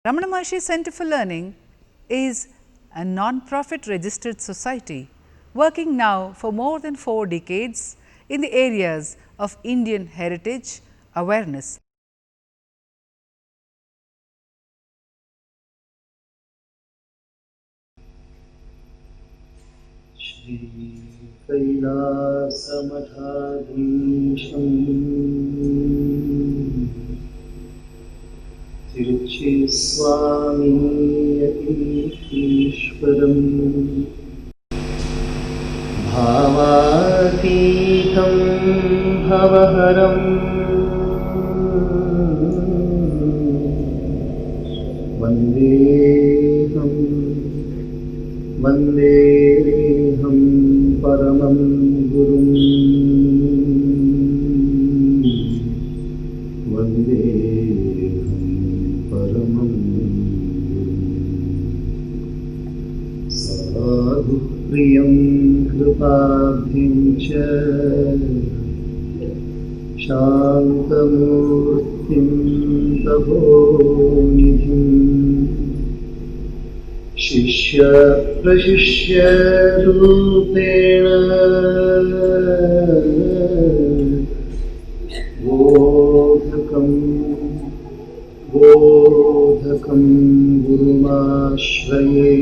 Ramana Maharshi Center for Learning is a non-profit registered society working now for more than 4 decades in the areas of Indian heritage awareness. Shri कैलासमठाधीशं तिरुचिस्वामीयतीश्वरं भावातीतं भवहरं वन्देऽहं परमं गुरुं वन्देऽहं परमं गुरुं साधुप्रियं कृपाब्धिं च शान्तमूर्तिं तपोनिधिं शिष्य प्रशिष्य रूपेण बोधकं गुरुमाश्रये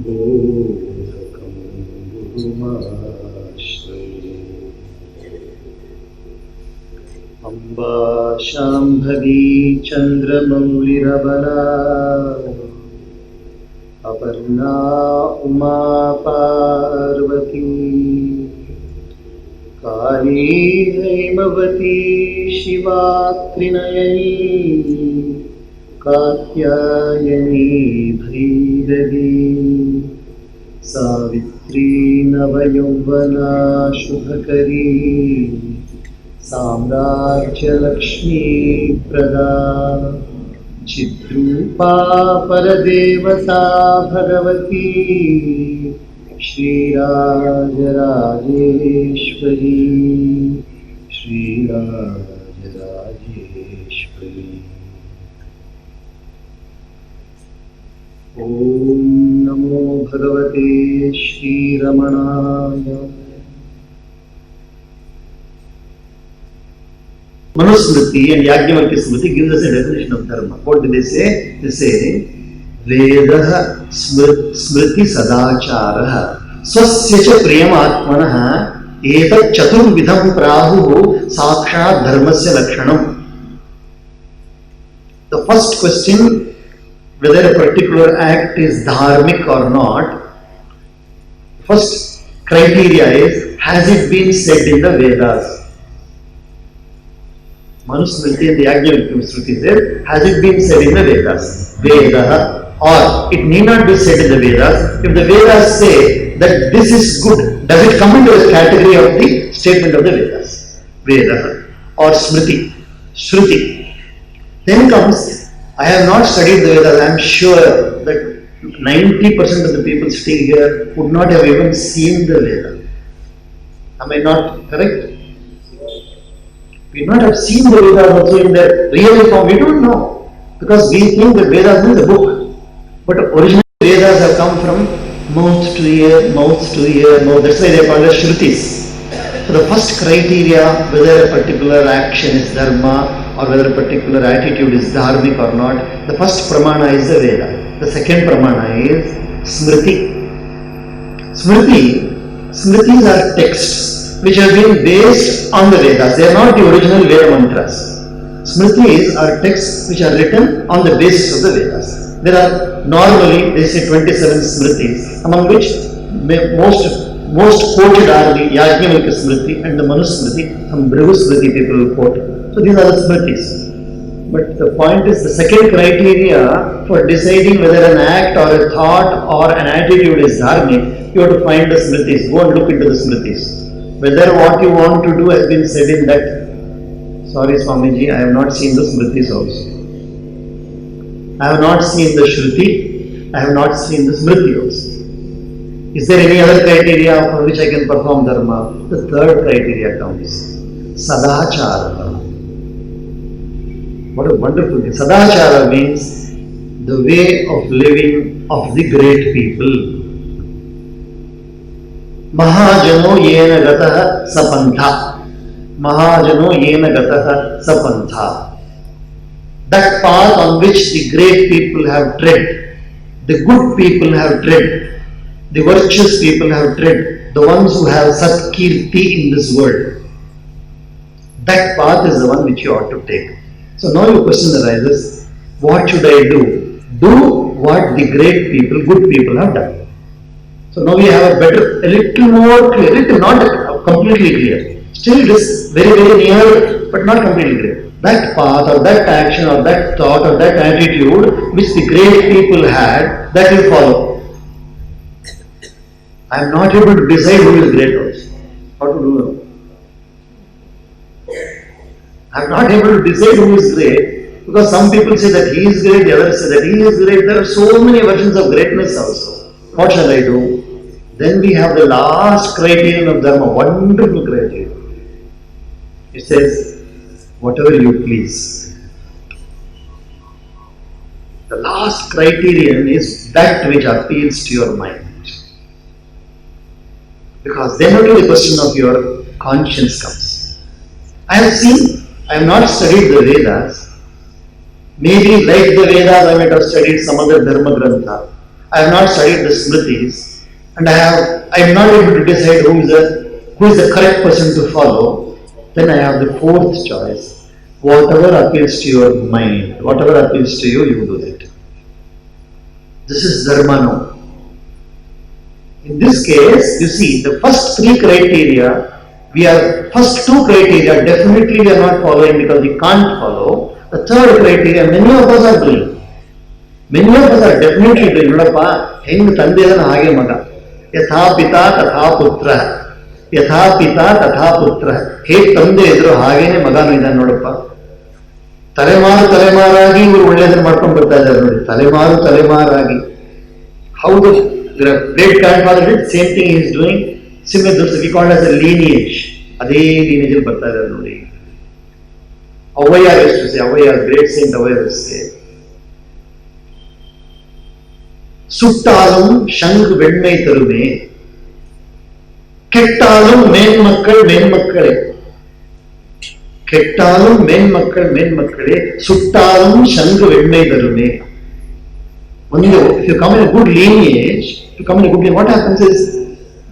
बोधकं गुरुमाश्रये अम्बा शाम्भवी चन्द्रमौलिरबला अपर्णा उमा पार्वती काली हैमवती शिवा त्रिनयनी कात्यायनी भैरवी सावित्री नवयौवना शुभकरी साम्राज्यलक्ष्मी प्रदा चिद्रूपा परदेवता भगवती श्रीराजराजेश्वरी श्रीराजराजेश्वरी ॐ नमो भगवते श्रीरमणाय। Manusmriti and Yajnavalkya Smriti gives us a definition of dharma. What do they say? They say, Vedaha Smriti Sadacharaha Swasya cha Priyamatmanaha Etat Chaturvidham Prahuhu Sakshat Dharmasya Lakshanam. The first question, whether a particular act is dharmic or not, first criteria is, has it been said in the Vedas? Manusmriti and the Yajnavalkya Smriti says, has it been said in the Vedas? Vedaha. Or it need not be said in the Vedas. If the Vedas say that this is good, does it come into the category of the statement of the Vedas? Vedaha. Or Smriti. Shruti. Then comes, I have not studied the Vedas. I am sure that 90% of the people sitting here would not have even seen the Vedas. Am I not correct? We not have seen the Vedas also in their real form. We don't know. Because we think that Vedas means a book. But originally Vedas have come from mouth to ear, mouth to ear, mouth. That's why they are called as Shrutis. So the first criteria, whether a particular action is dharma or whether a particular attitude is dharmic or not, the first pramana is the Veda. The second pramana is Smriti. Smritis are texts which have been based on the Vedas. They are not the original Veda mantras. Smritis are texts which are written on the basis of the Vedas. There are normally, they say 27 Smritis, among which most quoted are the Yajnavalkya Smriti and the Manusmriti. Some Bhrigu Smriti people will quote. So these are the Smritis. But the point is, the second criteria for deciding whether an act or a thought or an attitude is dharmic, you have to find the Smritis. Go and look into the Smritis. Whether what you want to do has been said in that. Sorry Swamiji, I have not seen the Smritis also. I have not seen the Shruti, I have not seen the Smriti also. Is there any other criteria for which I can perform dharma? The third criteria comes. Sadachara. What a wonderful thing. Sadachara means the way of living of the great people. Mahajano yena gataha sapantha. Mahajano yena gataha sapantha. That path on which the great people have tread, the good people have tread, the virtuous people have tread, the ones who have satkirti in this world. That path is the one which you ought to take. So now your question arises, what should I do? Do what the great people, good people have done. So now we have a little more clear, little not completely clear. Still it is very, very near, but not completely clear. That path or that action or that thought or that attitude which the great people had, that will follow. I am not able to decide who is great also. How to do that? I am not able to decide who is great because some people say that he is great, the others say that he is great. There are so many versions of greatness also. What shall I do? Then we have the last criterion of Dharma, wonderful criterion. It says, whatever you please. The last criterion is that which appeals to your mind. Because then only the question of your conscience comes. I have not studied the Vedas. Maybe like the Vedas I might have studied some other Dharma Grantha. I have not studied the Smritis. And I am not able to decide who is the correct person to follow. Then I have the fourth choice. Whatever appeals to your mind, whatever appeals to you, you do that. This is Dharma now. In this case, you see, the first three criteria, first two criteria, definitely we are not following because we can't follow. The third criteria, many of us are doing. Many of us are definitely doing. Nodappa, heng tandedana hage maga. Yatha pita tatha putra. Yatha pita tatha putra. Heg tande idru hagene maganu idane nodappa. ತಲೆಮಾರಾಗಿ ಇವರು ಒಳ್ಳೆಯದನ್ನು ಮಾಡ್ಕೊಂಡು ಬರ್ತಾ ಇದ್ದಾರೆ ನೋಡಿ. ತಲೆಮಾರಾಗಿ. How the great grandfather did, same thing he is doing. Similar, we call it as a lineage. ಅದೇ lineage ಅಲ್ಲಿ ಬರ್ತಾ ಇದ್ದಾರೆ ನೋಡಿ. Avaya used to say, Avaya, great saint Avaya used to say, சுட்டாலும் சங்கு வெண்மை தருமே, கெட்டாலும் மேன்மக்களே, கெட்டாலும் மேன்மக்களே, சுட்டாலும் சங்கு வெண்மை தருமே. If you come in a good lineage, what happens is,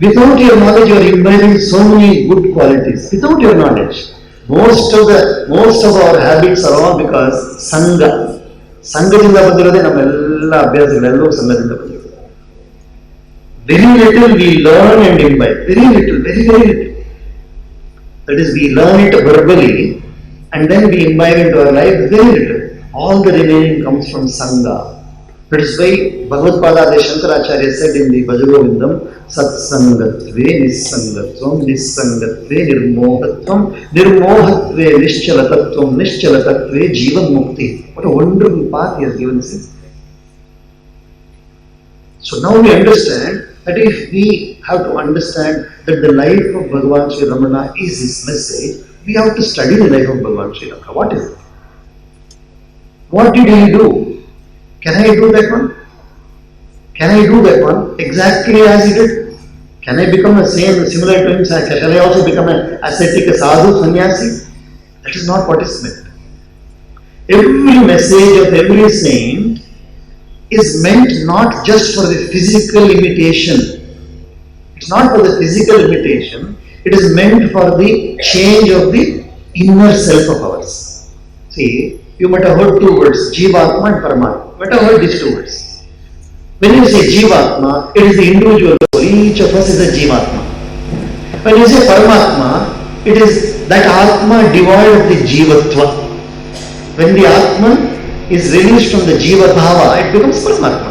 without your knowledge, you are imbibing so many good qualities. Without your knowledge, most of our habits are all because ಸಂಘದಿಂದ ಬಂದಿರೋದೇ ನಮ್ಮೆಲ್ಲ ಅಭ್ಯಾಸಗಳೆಲ್ಲವೂ ಸಂಘದಿಂದ ಬಂದಿರೋದು. Very little we learn and imbibe. Very little. That is, we learn it verbally and then we imbibe into our life very little. All the remaining comes from Sangha. That is why Bhagavad Shankaracharya said in the Bhajagovindam, Satsangatve Nissangatvam, Nissangatve Nirmohatvam, Nirmohatve Nischalatatvam, Nischalatatve Jivan Mukti. What a wonderful path he has given us. So now we understand that if we have to understand that the life of Bhagavan Sri Ramana is his message, we have to study the life of Bhagavan Sri Ramana. What is it? What did he do? Can I do that one? Can I do that one exactly as he did? Can I become similar to him? Shall I also become an ascetic, a sadhu, sannyasi? That is not what is meant. Every message of every saint is meant not just for the physical imitation. It's not for the physical imitation. It is meant for the change of the inner self of ours. See, you might have heard two words, Jivatma and Paramatma. You might have heard these two words. When you say Jivatma, it is the individual soul. Each of us is a Jivatma. When you say Paramatma, it is that Atma devoid of the Jivatva. When the Atman is released from the Jiva Bhava, it becomes Paramatma.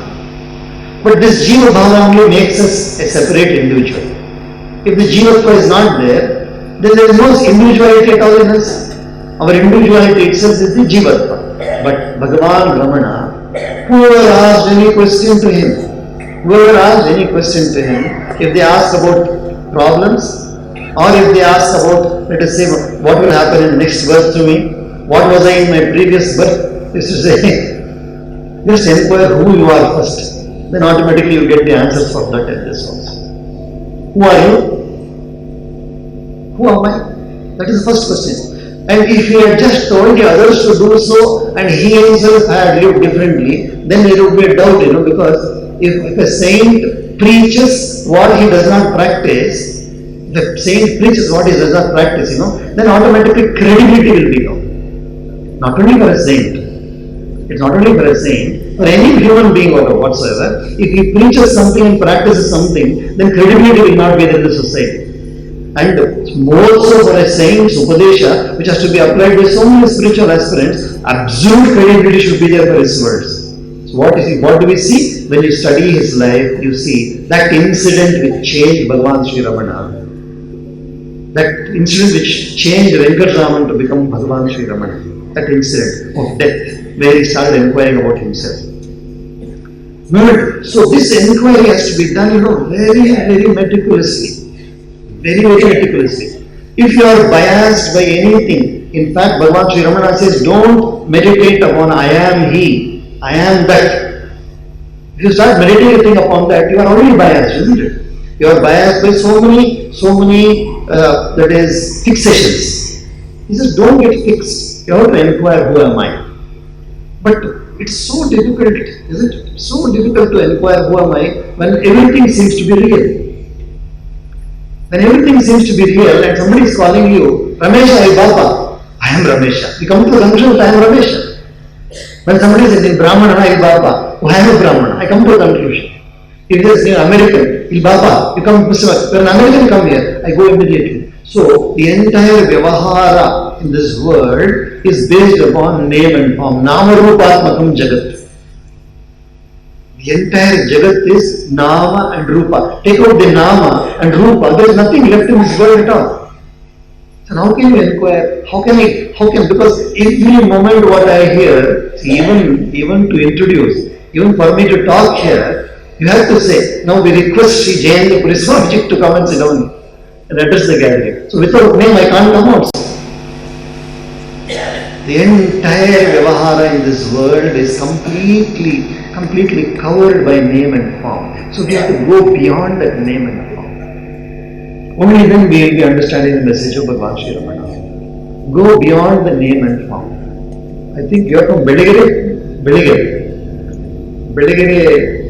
But this Jiva Bhava only makes us a separate individual. If the Jivatva is not there, then there is no individuality at all in us. Our individuality itself is the Jivatva. But Bhagavan Ramana, whoever asked any question to him, if they ask about problems, or if they ask about, let us say, what will happen in the next birth to me, what was I in my previous birth? Is to say, just inquire who you are first. Then automatically you get the answers for that and this also. Who are you? Who am I? That is the first question. And if he had just told the others to do so and he himself had lived differently, then there would be a doubt, because if a saint preaches what he does not practice, the saint preaches what he does not practice, then automatically credibility will be gone. Not only for a saint, it's not only for a saint, for any human being or whatsoever, if he preaches something and practices something, then credibility will not be there in the society. And more so for a saint's Upadesha, which has to be applied by so many spiritual aspirants, absolute credibility should be there for his words. So what do we see? When you study his life, you see that incident which changed Bhagavan Sri Ramana, that incident which changed Venkataraman to become Bhagavan Sri Ramana, that incident of death, where he started inquiring about himself. So this inquiry has to be done, very, very meticulously. Very, very meticulously. If you are biased by anything, in fact, Bhagavan Sri Ramana says, don't meditate upon I am he, I am that. If you start meditating upon that, you are already biased, isn't it? You are biased by so many that is fixations. He says, don't get fixed. You have to inquire, who am I? But it's so difficult, isn't it? So difficult to inquire, who am I, when everything seems to be real. When everything seems to be real and somebody is calling you, Ramesha, I Baba, I am Ramesha. You come to the conclusion that I am Ramesha. When somebody says in Brahmana, I Baba, I am a Brahmana, I come to a conclusion. If there is an American, Il Baba, you come, Mr. When an American come here, I go immediately. So the entire Vyavahara in this world is based upon name and form. Nama-rupatmakam Jagat. The entire Jagat is Nama and Rupa. Take out the Nama and Rupa, there is nothing left in this world at all. So how can you inquire? Because every moment what I hear, even to introduce, even for me to talk here, you have to say, now we request Sri Jayanta Puri Swamiji to come and sit down and address the gathering. So without name I can't come out. The entire Vyavahara in this world is completely covered by name and form. So we have to go beyond that name and form. Only then we will be understanding the message of Bhagavan Sri Ramana. Go beyond the name and form. I think you are from Beligere.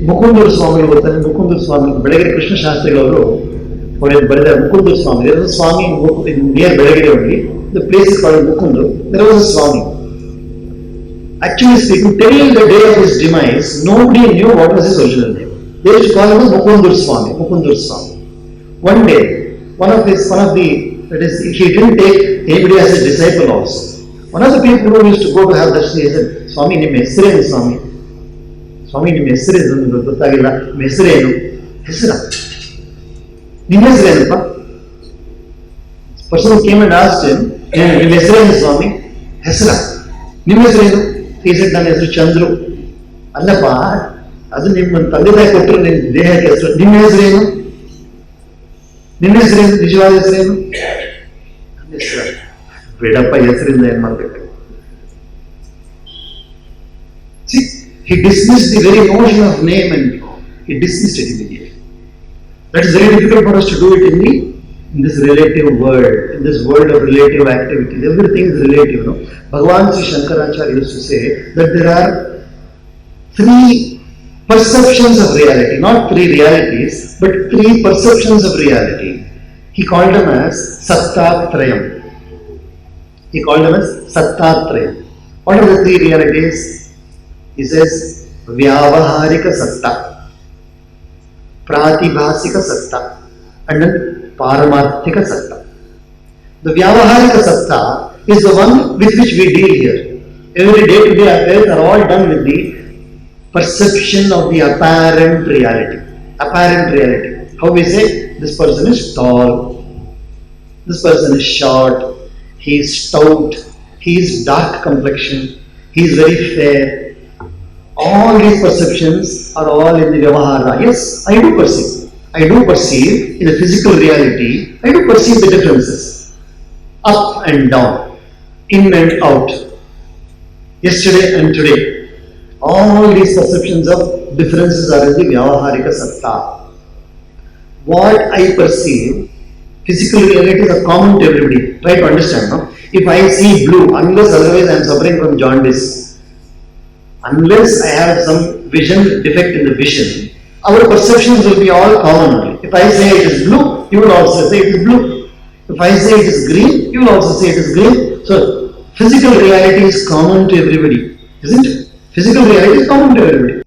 Mukundur Swami ಗೊತ್ತಾನೆ Mukundur Swami Belagere Krishna ಶಾಸ್ತ್ರಿಗಳು ಅವರು ಬರೆದ Mukundur Swami. There was a Swami near Beligere only. The place is called Mukundur. There was a Swami. Actually speaking, till the day of his demise, nobody knew what was his original name. They used to call him as Mukundur Swami. Mukundur Swami. One day, he didn't take anybody as a disciple also. One of the people who used to go to have darshan, he said, Swami, ನಿಮ್ಮ ಹೆಸರೇನು ಸ್ವಾಮಿ? ಸ್ವಾಮಿ ನಿಮ್ಮ ಹೆಸರೇನು ನನಗೆ ಗೊತ್ತಾಗಿಲ್ಲ, ನಿಮ್ಮ ಹೆಸರೇನು? ಹೆಸರ? ನಿಮ್ಮ ಹೆಸರೇನಪ್ಪ? Person who came and asked him, ನಿಮ್ಮ ಹೆಸರೇನು ಸ್ವಾಮಿ? ಹೆಸರ? ನಿಮ್ಮ ಹೆಸರೇನು? He said, ನನ್ನ ಹೆಸರು ಚಂದ್ರು. ಅಲ್ಲಪ್ಪ, ಅದು ನಿಮ್ಮ ತಂದೆ ತಾಯಿ ಕೊಟ್ಟರು ನಿಮ್ಮ ದೇಹಕ್ಕೆ ಹೆಸರು. ನಿಮ್ಮ ಹೆಸರೇನು? ನಿಮ್ಮ ಹೆಸರೇನು? ನಿಜವಾದ ಹೆಸರೇನು? ನನ್ನ ಹೆಸರು. ಬೇಡಪ್ಪ, ಹೆಸರಿಂದ ಏನ್ ಮಾಡ್ಬೇಕು? See, he dismissed the very notion of name and form. He dismissed it immediately. That is very difficult for us to do it in this relative world, in this world of relative activities. Everything is relative. No? Bhagavan Sri Shankaracharya used to say that there are three perceptions of reality, not three realities, but three perceptions of reality. He called them as Sattatrayam. What are the three realities? He says, Vyavaharika Satta, Pratibhasika Satta, and then Paramarthika Satta. The Vyavaharika Satta is the one with which we deal here. Every day-to-day affairs are all done with the perception of the apparent reality. Apparent reality. How we say, this person is tall, this person is short, he is stout, he is dark complexion, he is very fair. All these perceptions are all in the Vyavahara. Yes, I do perceive in the physical reality, I do perceive the differences, up and down. in and out, yesterday and today. All these perceptions of differences are in the Vyavaharika Satta. What I perceive, physical realities are common to everybody. Try to understand. No? If I see blue, unless otherwise I am suffering from jaundice, unless I have some vision defect in the vision, our perceptions will be all common. If I say it is blue, you will also say it is blue. If I say it is green, you will also say it is green. So, physical reality is common to everybody, isn't it? Physical reality is common to everybody.